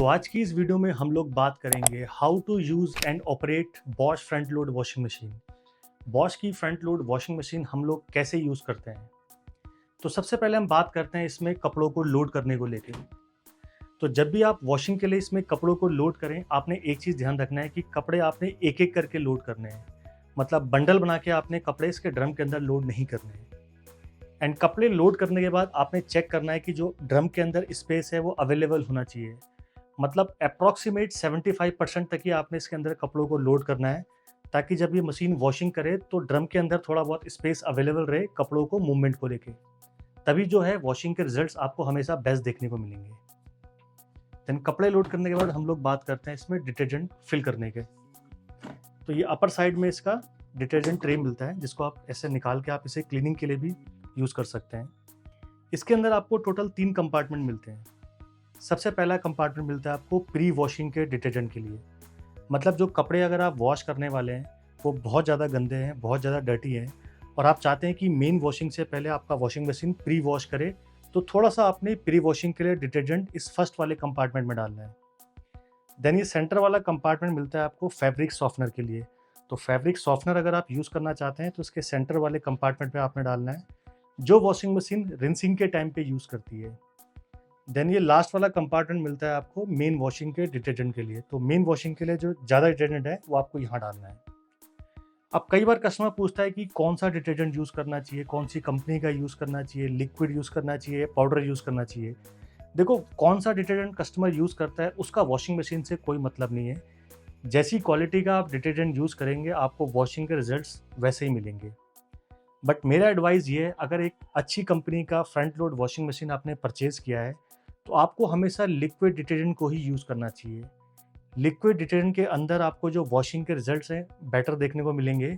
आज की इस वीडियो में हम लोग बात करेंगे how to use and operate Bosch front load washing machine. Bosch की फ्रंट लोड वॉशिंग मशीन हम लोग कैसे यूज़ करते हैं। तो सबसे पहले हम बात करते हैं इसमें कपड़ों को लोड करने को लेकर। तो जब भी आप वॉशिंग के लिए इसमें कपड़ों को लोड करें, आपने एक चीज़ ध्यान रखना है कि कपड़े आपने एक एक करके लोड करने हैं। मतलब बंडल बना के आपने कपड़े इसके ड्रम के अंदर लोड नहीं करने हैं। एंड कपड़े लोड करने के बाद आपने चेक करना है कि जो ड्रम के अंदर स्पेस है वो अवेलेबल होना चाहिए। मतलब अप्रॉक्सीमेट 75% तक ही आपने इसके अंदर कपड़ों को लोड करना है, ताकि जब ये मशीन वॉशिंग करे तो ड्रम के अंदर थोड़ा बहुत स्पेस अवेलेबल रहे कपड़ों को मूवमेंट को लेके। तभी जो है वॉशिंग के रिजल्ट्स आपको हमेशा बेस्ट देखने को मिलेंगे। देन कपड़े लोड करने के बाद हम लोग बात करते हैं इसमें डिटर्जेंट फिल करने के। तो ये अपर साइड में इसका डिटर्जेंट ट्रे मिलता है, जिसको आप ऐसे निकाल के आप इसे क्लीनिंग के लिए भी यूज़ कर सकते हैं। इसके अंदर आपको टोटल 3 कंपार्टमेंट मिलते हैं। सबसे पहला कंपार्टमेंट मिलता है आपको प्री वॉशिंग के डिटर्जेंट के लिए। मतलब जो कपड़े अगर आप वॉश करने वाले हैं वो बहुत ज़्यादा गंदे हैं, बहुत ज़्यादा डर्टी हैं, और आप चाहते हैं कि मेन वॉशिंग से पहले आपका वॉशिंग मशीन प्री वॉश करे, तो थोड़ा सा आपने प्री वॉशिंग के लिए डिटर्जेंट इस फर्स्ट वाले कंपार्टमेंट में डालना है। देन ये सेंटर वाला कंपार्टमेंट मिलता है आपको फैब्रिक सॉफ्टनर के लिए। तो फैब्रिक सॉफ्टनर अगर आप यूज़ करना चाहते हैं तो इसके सेंटर वाले कंपार्टमेंट में आपने डालना है, जो वॉशिंग मशीन रिंसिंग के टाइम पे यूज़ करती है। देन ये लास्ट वाला कंपार्टमेंट मिलता है आपको मेन वॉशिंग के डिटर्जेंट के लिए। तो मेन वॉशिंग के लिए जो ज़्यादा डिटर्जेंट है वो आपको यहाँ डालना है। अब कई बार कस्टमर पूछता है कि कौन सा डिटर्जेंट यूज़ करना चाहिए, कौन सी कंपनी का यूज़ करना चाहिए, लिक्विड यूज़ करना चाहिए, पाउडर यूज़ करना चाहिए। देखो, कौन सा डिटर्जेंट कस्टमर यूज़ करता है उसका वॉशिंग मशीन से कोई मतलब नहीं है। जैसी क्वालिटी का आप डिटर्जेंट यूज़ करेंगे आपको वॉशिंग के रिजल्ट्स वैसे ही मिलेंगे। बट मेरा एडवाइस ये है, अगर एक अच्छी कंपनी का फ्रंट लोड वॉशिंग मशीन आपने परचेज़ किया है तो आपको हमेशा लिक्विड डिटर्जेंट को ही यूज़ करना चाहिए। लिक्विड डिटर्जेंट के अंदर आपको जो वॉशिंग के रिजल्ट्स हैं बेटर देखने को मिलेंगे।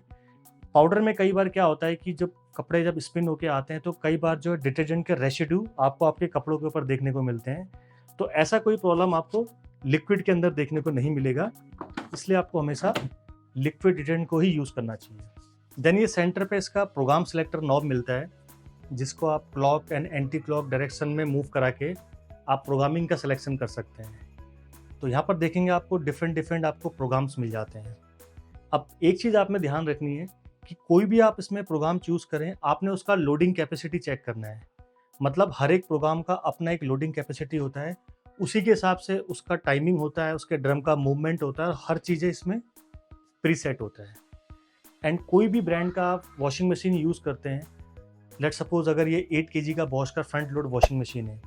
पाउडर में कई बार क्या होता है कि जब कपड़े स्पिन होके आते हैं तो कई बार जो डिटर्जेंट के रेसिड्यू आपको आपके कपड़ों के ऊपर देखने को मिलते हैं। तो ऐसा कोई प्रॉब्लम आपको लिक्विड के अंदर देखने को नहीं मिलेगा, इसलिए आपको हमेशा लिक्विड डिटर्जेंट को ही यूज़ करना चाहिए। देन ये सेंटर पे इसका प्रोग्राम सेलेक्टर नॉब मिलता है, जिसको आप clock and anti clock direction में मूव करा के आप प्रोग्रामिंग का सिलेक्शन कर सकते हैं। तो यहाँ पर देखेंगे आपको डिफरेंट आपको प्रोग्राम्स मिल जाते हैं। अब एक चीज़ आप में ध्यान रखनी है कि कोई भी आप इसमें प्रोग्राम चूज़ करें, आपने उसका लोडिंग कैपेसिटी चेक करना है। मतलब हर एक प्रोग्राम का अपना एक लोडिंग कैपेसिटी होता है, उसी के हिसाब से उसका टाइमिंग होता है, उसके ड्रम का मूवमेंट होता है, और हर चीज़ें इसमें प्रीसेट होता है। एंड कोई भी ब्रांड का आप वॉशिंग मशीन यूज़ करते हैं, लेट्स सपोज अगर ये 8 केजी का बॉश का फ्रंट लोड वॉशिंग मशीन है,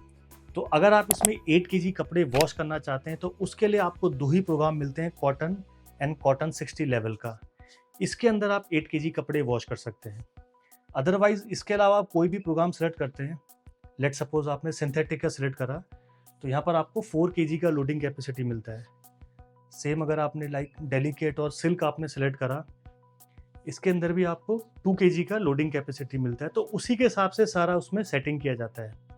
तो अगर आप इसमें 8 केजी कपड़े वॉश करना चाहते हैं तो उसके लिए आपको 2 ही प्रोग्राम मिलते हैं, कॉटन एंड कॉटन 60 लेवल का। इसके अंदर आप 8 केजी कपड़े वॉश कर सकते हैं। अदरवाइज इसके अलावा आप कोई भी प्रोग्राम सेलेक्ट करते हैं, लेट सपोज आपने सिंथेटिक का सिलेक्ट करा, तो यहाँ पर आपको 4 केजी का लोडिंग कैपेसिटी मिलता है। सेम अगर आपने लाइक डेलिकेट और सिल्क आपने सेलेक्ट करा, इसके अंदर भी आपको 2 केजी का लोडिंग कैपेसिटी मिलता है। तो उसी के हिसाब से सारा उसमें सेटिंग किया जाता है।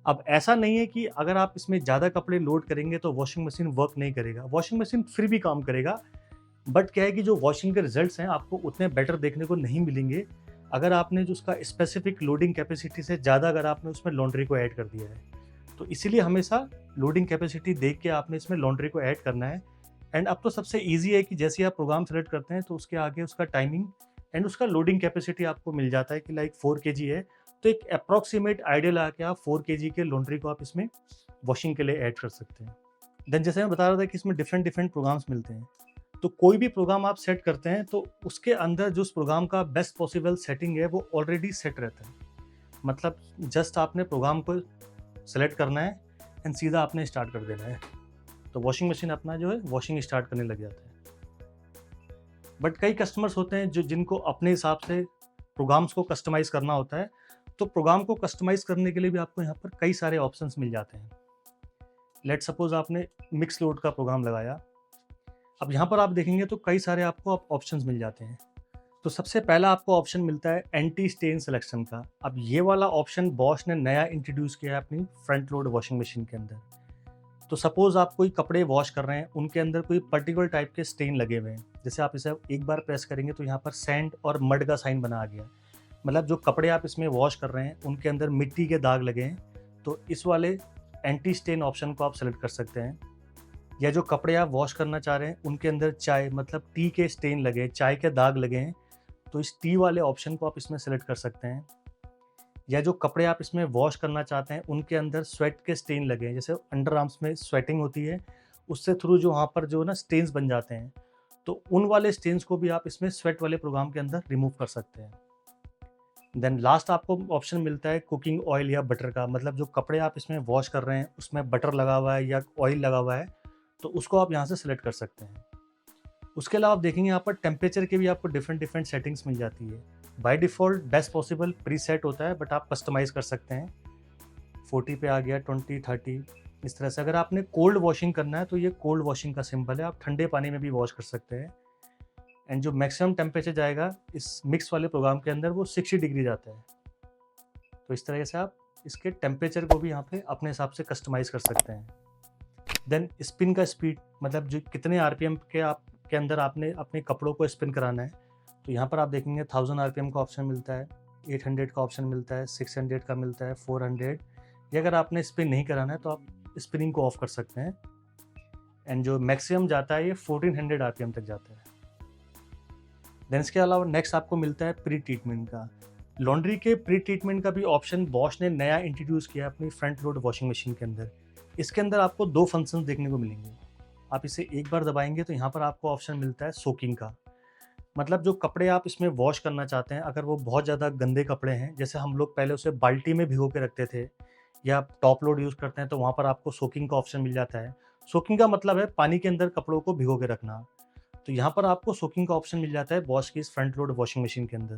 अब ऐसा नहीं है कि अगर आप इसमें ज़्यादा कपड़े लोड करेंगे तो वॉशिंग मशीन वर्क नहीं करेगा, वॉशिंग मशीन फिर भी काम करेगा। बट क्या है कि जो वॉशिंग के रिजल्ट्स हैं आपको उतने बेटर देखने को नहीं मिलेंगे अगर आपने जो उसका स्पेसिफिक लोडिंग कैपेसिटी से ज़्यादा अगर आपने उसमें लॉन्ड्री को ऐड कर दिया है। तो इसीलिए हमेशा लोडिंग कैपेसिटी देख के आपने इसमें लॉन्ड्री को ऐड करना है। एंड अब तो सबसे ईजी है कि जैसे आप प्रोग्राम सेलेक्ट करते हैं तो उसके आगे उसका टाइमिंग एंड उसका लोडिंग कैपेसिटी आपको मिल जाता है कि लाइक 4 केजी है, तो एक अप्रॉक्सीमेट आइडिया लगा के आप 4 केजी के लॉन्ड्री को आप इसमें वॉशिंग के लिए ऐड कर सकते हैं। देन जैसे मैं बता रहा था कि इसमें डिफरेंट प्रोग्राम्स मिलते हैं, तो कोई भी प्रोग्राम आप सेट करते हैं तो उसके अंदर जो उस प्रोग्राम का बेस्ट पॉसिबल सेटिंग है वो ऑलरेडी सेट रहता है। मतलब जस्ट आपने प्रोग्राम को सेलेक्ट करना है एंड सीधा आपने स्टार्ट कर देना है, तो वॉशिंग मशीन अपना जो है वॉशिंग स्टार्ट करने लग जाता है। बट कई कस्टमर्स होते हैं जिनको अपने हिसाब से प्रोग्राम्स को कस्टमाइज़ करना होता है, तो प्रोग्राम को कस्टमाइज़ करने के लिए भी आपको यहाँ पर कई सारे ऑप्शंस मिल जाते हैं। लेट सपोज आपने मिक्स लोड का प्रोग्राम लगाया, अब यहाँ पर आप देखेंगे तो कई सारे आपको ऑप्शंस मिल जाते हैं। तो सबसे पहला आपको ऑप्शन मिलता है एंटी स्टेन सिलेक्शन का। अब ये वाला ऑप्शन बॉश ने नया इंट्रोड्यूस किया है अपनी फ्रंट लोड वॉशिंग मशीन के अंदर। तो सपोज आप कोई कपड़े वॉश कर रहे हैं, उनके अंदर कोई पर्टिकुलर टाइप के स्टेन लगे हुए हैं, जैसे आप इसे एक बार प्रेस करेंगे तो यहाँ पर सैंड और मड का साइन बना आ गया। मतलब जो कपड़े आप इसमें वॉश कर रहे हैं उनके अंदर मिट्टी के दाग लगे हैं, तो इस वाले एंटी स्टेन ऑप्शन को आप सेलेक्ट कर सकते हैं। या जो कपड़े आप वॉश करना चाह रहे हैं उनके अंदर चाय मतलब टी के स्टेन लगे, चाय के दाग लगे हैं, तो इस टी वाले ऑप्शन को आप इसमें सेलेक्ट कर सकते हैं। या जो कपड़े आप इसमें वॉश करना चाहते हैं उनके अंदर स्वेट के स्टेन लगे हैं, जैसे अंडर आर्म्स में स्वेटिंग होती है, उससे थ्रू जो वहाँ पर जो ना स्टेन्स बन जाते हैं, तो उन वाले स्टेन्स को भी आप इसमें स्वेट वाले प्रोग्राम के अंदर रिमूव कर सकते हैं। देन लास्ट आपको ऑप्शन मिलता है कुकिंग ऑयल या बटर का, मतलब जो कपड़े आप इसमें वॉश कर रहे हैं उसमें बटर लगा हुआ है या ऑयल लगा हुआ है, तो उसको आप यहाँ से सिलेक्ट कर सकते हैं। उसके अलावा आप देखेंगे यहाँ पर टेम्परेचर के भी आपको डिफरेंट डिफरेंट सेटिंग्स मिल जाती है। By default best possible pre set होता है, बट आप कस्टमाइज़ कर सकते हैं। 40 पे आ गया, 20, 30 इस तरह से। अगर आपने कोल्ड वॉशिंग करना है तो ये कोल्ड वॉशिंग का सिंबल है, आप ठंडे पानी में भी वॉश कर सकते हैं। एंड जो मैक्सिमम टेम्परेचर जाएगा इस मिक्स वाले प्रोग्राम के अंदर वो 60 डिग्री जाता है। तो इस तरह से आप इसके टेम्परेचर को भी यहाँ पे अपने हिसाब से कस्टमाइज़ कर सकते हैं। देन स्पिन का स्पीड, मतलब जो कितने आरपीएम के अंदर आपने अपने कपड़ों को स्पिन कराना है, तो यहाँ पर आप देखेंगे 1000 आरपीएम का ऑप्शन मिलता है, 800 का ऑप्शन मिलता है, 600 का मिलता है, 400। या अगर आपने स्पिन नहीं कराना है तो आप स्पिनिंग को ऑफ कर सकते हैं। एंड जो मैक्सिमम जाता है ये 1400 आरपीएम तक जाता है। देन इसके अलावा नेक्स्ट आपको मिलता है प्री ट्रीटमेंट का। लॉन्ड्री के प्री ट्रीटमेंट का भी ऑप्शन बॉश ने नया इंट्रोड्यूस किया अपनी फ्रंट लोड वॉशिंग मशीन के अंदर। इसके अंदर आपको 2 फंक्शंस देखने को मिलेंगे। आप इसे एक बार दबाएंगे तो यहाँ पर आपको ऑप्शन मिलता है सोकिंग का, मतलब जो कपड़े आप इसमें वॉश करना चाहते हैं, अगर वो बहुत ज़्यादा गंदे कपड़े हैं, जैसे हम लोग पहले उसे बाल्टी में भिगो के रखते थे या आप टॉप लोड यूज़ करते हैं, तो वहाँ पर आपको सोकिंग का ऑप्शन मिल जाता है। सोकिंग का मतलब है पानी के अंदर कपड़ों को भिगो के रखना। तो यहाँ पर आपको सोकिंग का ऑप्शन मिल जाता है बॉश की इस फ्रंट लोड वॉशिंग मशीन के अंदर।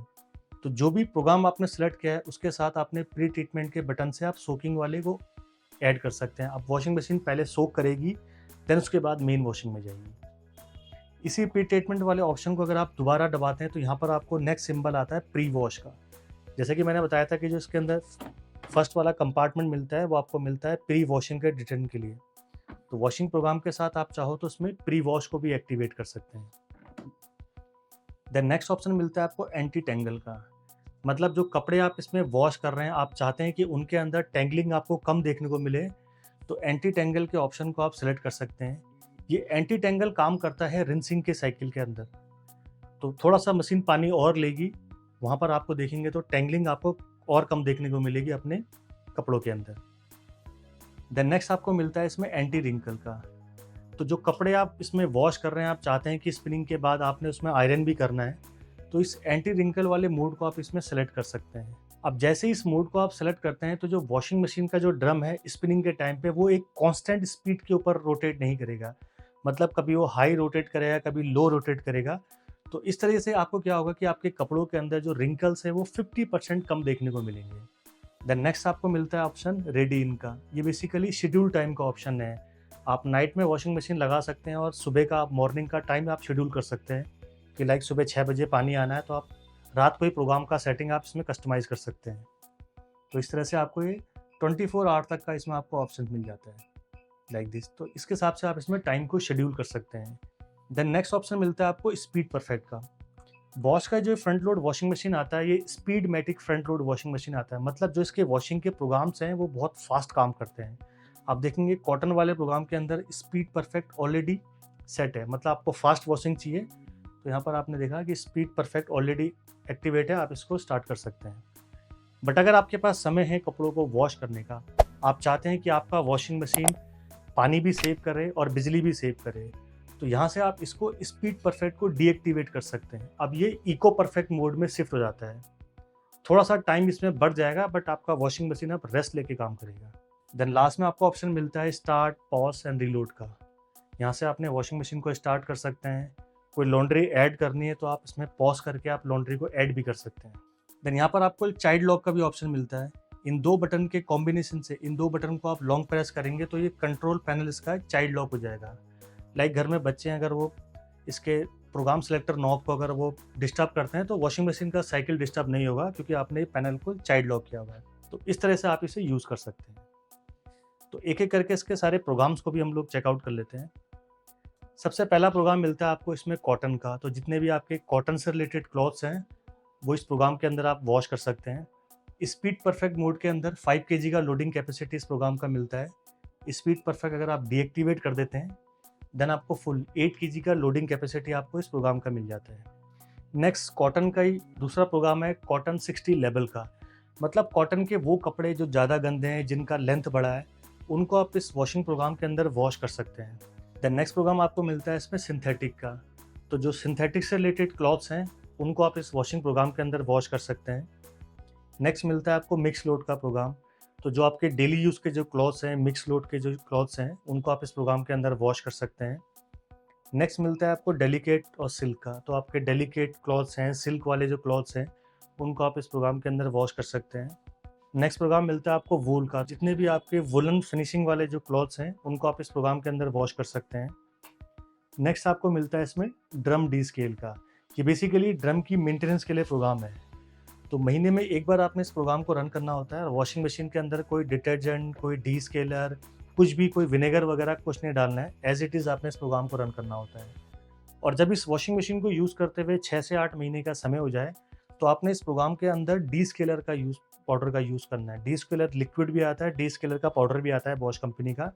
तो जो भी प्रोग्राम आपने सेलेक्ट किया है उसके साथ आपने प्री ट्रीटमेंट के बटन से आप सोकिंग वाले को ऐड कर सकते हैं। अब वॉशिंग मशीन पहले सोक करेगी, देन उसके बाद मेन वॉशिंग में जाएगी। इसी प्री ट्रीटमेंट वाले ऑप्शन को अगर आप दोबारा दबाते हैं तो यहाँ पर आपको नेक्स्ट सिंबल आता है प्री वॉश का। जैसे कि मैंने बताया था कि जो इसके अंदर फर्स्ट वाला कंपार्टमेंट मिलता है वो आपको मिलता है प्री वॉशिंग के रिटर्न के लिए। तो वॉशिंग प्रोग्राम के साथ आप चाहो तो उसमें प्री वॉश को भी एक्टिवेट कर सकते हैं। देन नेक्स्ट ऑप्शन मिलता है आपको एंटी टेंगल का, मतलब जो कपड़े आप इसमें वॉश कर रहे हैं आप चाहते हैं कि उनके अंदर टेंगलिंग आपको कम देखने को मिले, तो एंटी टेंगल के ऑप्शन को आप सेलेक्ट कर सकते हैं। ये एंटी टेंगल काम करता है रिंसिंग के साइकिल के अंदर, तो थोड़ा सा मशीन पानी और लेगी, वहाँ पर आपको देखेंगे तो टेंगलिंग आपको और कम देखने को मिलेगी अपने कपड़ों के अंदर। देन नेक्स्ट आपको मिलता है इसमें एंटी रिंकल का। तो जो कपड़े आप इसमें वॉश कर रहे हैं आप चाहते हैं कि स्पिनिंग के बाद आपने उसमें आयरन भी करना है, तो इस एंटी रिंकल वाले मोड को आप इसमें सेलेक्ट कर सकते हैं। अब जैसे ही इस मोड को आप सेलेक्ट करते हैं तो जो वॉशिंग मशीन का जो ड्रम है स्पिनिंग के टाइम पे वो एक कांस्टेंट स्पीड के ऊपर रोटेट नहीं करेगा, मतलब कभी वो हाई रोटेट करेगा कभी लो रोटेट करेगा। तो इस तरीके से आपको क्या होगा कि आपके कपड़ों के अंदर जो रिंकल्स है वो 50% कम देखने को मिलेंगे। देन नेक्स्ट आपको मिलता है ऑप्शन रेडी इन का। ये बेसिकली शेड्यूल टाइम का ऑप्शन है। आप नाइट में वॉशिंग मशीन लगा सकते हैं और सुबह का मॉर्निंग का टाइम आप शेड्यूल कर सकते हैं कि लाइक सुबह 6 बजे पानी आना है, तो आप रात को ही प्रोग्राम का सेटिंग आप इसमें कस्टमाइज़ कर सकते हैं। तो इस तरह से आपको ये 24 आवर तक का इसमें आपको ऑप्शन मिल जाता है लाइक दिस। तो इसके हिसाब से आप इसमें टाइम को शेड्यूल कर सकते हैं। देन नेक्स्ट ऑप्शन मिलता है आपको स्पीड परफेक्ट का। बॉश का जो फ्रंट लोड वॉशिंग मशीन आता है ये speedmatic front load washing machine आता है, मतलब जो इसके वॉशिंग के प्रोग्राम्स हैं वो बहुत फास्ट काम करते हैं। आप देखेंगे कॉटन वाले प्रोग्राम के अंदर स्पीड परफेक्ट ऑलरेडी सेट है, मतलब आपको फास्ट वॉशिंग चाहिए तो यहाँ पर आपने देखा कि स्पीड परफेक्ट ऑलरेडी एक्टिवेट है, आप इसको स्टार्ट कर सकते हैं। बट अगर आपके पास समय है कपड़ों को वॉश करने का, आप चाहते हैं कि आपका वॉशिंग मशीन पानी भी सेव करे और बिजली भी सेव करे, तो यहाँ से आप इसको स्पीड परफेक्ट को डीएक्टिवेट कर सकते हैं। अब ये इको परफेक्ट मोड में शिफ्ट हो जाता है, थोड़ा सा टाइम इसमें बढ़ जाएगा बट आपका वॉशिंग मशीन अब रेस्ट लेके काम करेगा। देन लास्ट में आपको ऑप्शन मिलता है स्टार्ट पॉज एंड रीलोड का। यहाँ से आपने वॉशिंग मशीन को स्टार्ट कर सकते हैं, कोई लॉन्ड्री ऐड करनी है तो आप इसमें पॉज करके आप लॉन्ड्री को ऐड भी कर सकते हैं। देन यहाँ पर आपको चाइल्ड लॉक का भी ऑप्शन मिलता है। इन 2 बटन के कॉम्बिनेशन से इन 2 बटन को आप लॉन्ग प्रेस करेंगे तो ये कंट्रोल पैनल इसका चाइल्ड लॉक हो जाएगा। लाइक घर में बच्चे हैं, अगर वो इसके प्रोग्राम सेलेक्टर नॉब को अगर वो डिस्टर्ब करते हैं तो वॉशिंग मशीन का साइकिल डिस्टर्ब नहीं होगा क्योंकि आपने पैनल को चाइल्ड लॉक किया हुआ है। तो इस तरह से आप इसे यूज़ कर सकते हैं। तो एक एक करके इसके सारे प्रोग्राम्स को भी हम लोग चेकआउट कर लेते हैं। सबसे पहला प्रोग्राम मिलता है आपको इसमें कॉटन का। तो जितने भी आपके कॉटन से रिलेटेड क्लॉथ्स हैं वो इस प्रोग्राम के अंदर आप वॉश कर सकते हैं। स्पीड परफेक्ट मोड के अंदर 5 kg का लोडिंग कैपेसिटी इस प्रोग्राम का मिलता है। स्पीड परफेक्ट अगर आप डीएक्टिवेट कर देते हैं देन आपको फुल 8 केजी का लोडिंग कैपेसिटी आपको इस प्रोग्राम का मिल जाता है। नेक्स्ट कॉटन का ही दूसरा प्रोग्राम है कॉटन 60 लेवल का। मतलब कॉटन के वो कपड़े जो ज़्यादा गंदे हैं, जिनका लेंथ बड़ा है, उनको आप इस वॉशिंग प्रोग्राम के अंदर वॉश कर सकते हैं। देन नेक्स्ट प्रोग्राम आपको मिलता है इसमें सिंथेटिक का। तो जो सिंथेटिक से रिलेटेड क्लॉथ्स हैं, उनको आप इस वॉशिंग प्रोग्राम के अंदर वॉश कर सकते हैं। नेक्स्ट मिलता है आपको मिक्स लोड का प्रोग्राम। तो जो आपके डेली यूज़ के जो क्लॉथ्स हैं, मिक्स लोड के जो क्लॉथ्स हैं, उनको आप इस प्रोग्राम के अंदर वॉश कर सकते हैं। नेक्स्ट मिलता है आपको डेलिकेट और सिल्क का। तो आपके डेलिकेट क्लॉथ्स हैं, सिल्क वाले जो क्लॉथ्स हैं, उनको आप इस प्रोग्राम के अंदर वॉश कर सकते हैं। नेक्स्ट प्रोग्राम मिलता है आपको वूल का। जितने भी आपके वुलन फिनिशिंग वाले जो क्लॉथ्स हैं, उनको आप इस प्रोग्राम के अंदर वॉश कर सकते हैं। नेक्स्ट आपको मिलता है इसमें ड्रम डी स्केल का। ये बेसिकली ड्रम की मेंटेनेंस के लिए प्रोग्राम है। तो महीने में एक बार आपने इस प्रोग्राम को रन करना होता है और वॉशिंग मशीन के अंदर कोई डिटर्जेंट, कोई डी स्केलर, कुछ भी, कोई विनेगर वगैरह कुछ नहीं डालना है। एज इट इज़ आपने इस प्रोग्राम को रन करना होता है। और जब इस वॉशिंग मशीन को यूज़ करते हुए 6 से 8 महीने का समय हो जाए, तो आपने इस प्रोग्राम के अंदर डी स्केलर का पाउडर का यूज़ करना है। डी स्केलर लिक्विड भी आता है, डी स्केलर का पाउडर भी आता है बॉश कंपनी का।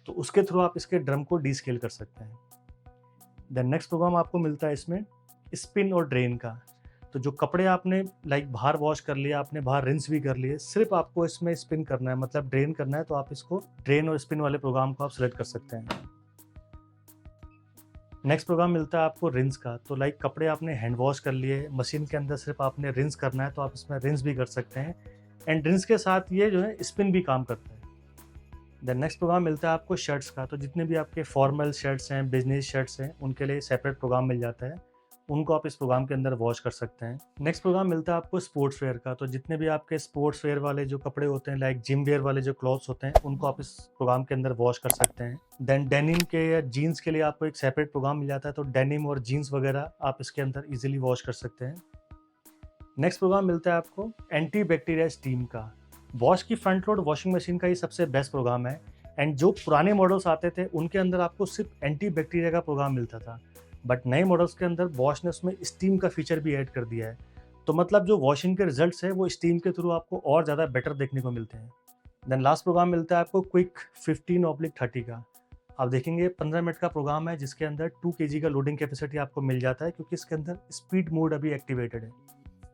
तो उसके थ्रू आप इसके ड्रम को डी स्केल कर सकते हैं। देन नेक्स्ट प्रोग्राम आपको मिलता है इसमें स्पिन और ड्रेन का। तो जो कपड़े आपने बाहर वॉश कर लिया, आपने बाहर रिंस भी कर लिए, सिर्फ आपको इसमें स्पिन करना है, मतलब ड्रेन करना है। तो आप इसको ड्रेन और स्पिन वाले प्रोग्राम को आप सेलेक्ट कर सकते हैं। नेक्स्ट प्रोग्राम मिलता है आपको रिंस का। तो कपड़े आपने हैंड वॉश कर लिए, मशीन के अंदर सिर्फ आपने रिंस करना है, तो आप इसमें रिंस भी कर सकते हैं। एंड रिंस के साथ ये जो है स्पिन भी काम करता है। देन नेक्स्ट प्रोग्राम मिलता है आपको शर्ट्स का। तो जितने भी आपके फॉर्मल शर्ट्स हैं, बिजनेस शर्ट्स हैं, उनके लिए सेपरेट प्रोग्राम मिल जाता है। उनको आप इस प्रोग्राम के अंदर वॉश कर सकते हैं। नेक्स्ट प्रोग्राम मिलता है आपको स्पोर्ट्स वेयर का। तो जितने भी आपके स्पोर्ट्स वेयर वाले जो कपड़े होते हैं, जिम वेयर वाले जो क्लॉथ्स होते हैं, उनको आप इस प्रोग्राम के अंदर वॉश कर सकते हैं। देन डेनिम के या जीन्स के लिए आपको एक सेपरेट प्रोग्राम मिल जाता है। तो डेनिम और जीन्स वगैरह आप इसके अंदर इजीली वॉश कर सकते हैं। नेक्स्ट प्रोग्राम मिलता है आपको एंटी बैक्टीरिया स्टीम का। बॉश की फ्रंट लोड वॉशिंग मशीन का ये सबसे बेस्ट प्रोग्राम है। एंड जो पुराने मॉडल्स आते थे, उनके अंदर आपको सिर्फ एंटी बैक्टीरिया का प्रोग्राम मिलता था। बट नए मॉडल्स के अंदर बॉश ने उसमें स्टीम का फीचर भी ऐड कर दिया है। तो मतलब जो वॉशिंग के रिजल्ट्स है, वो स्टीम के थ्रू आपको और ज़्यादा बेटर देखने को मिलते हैं। देन लास्ट प्रोग्राम मिलता है आपको क्विक 15/30 का। आप देखेंगे 15 मिनट का प्रोग्राम है, जिसके अंदर 2 केजी का लोडिंग कैपेसिटी आपको मिल जाता है, क्योंकि इसके अंदर स्पीड मोड अभी एक्टिवेटेड है।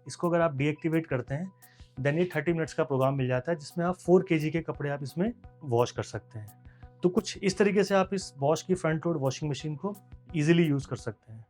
इसको अगर आप डीएक्टिवेट करते हैं, देन ये 30 मिनट्स का प्रोग्राम मिल जाता है, जिसमें आप 4 केजी के कपड़े आप इसमें वॉश कर सकते हैं। तो कुछ इस तरीके से आप इस बॉश की फ्रंट लोड वॉशिंग मशीन को ईजिली यूज़ कर सकते हैं।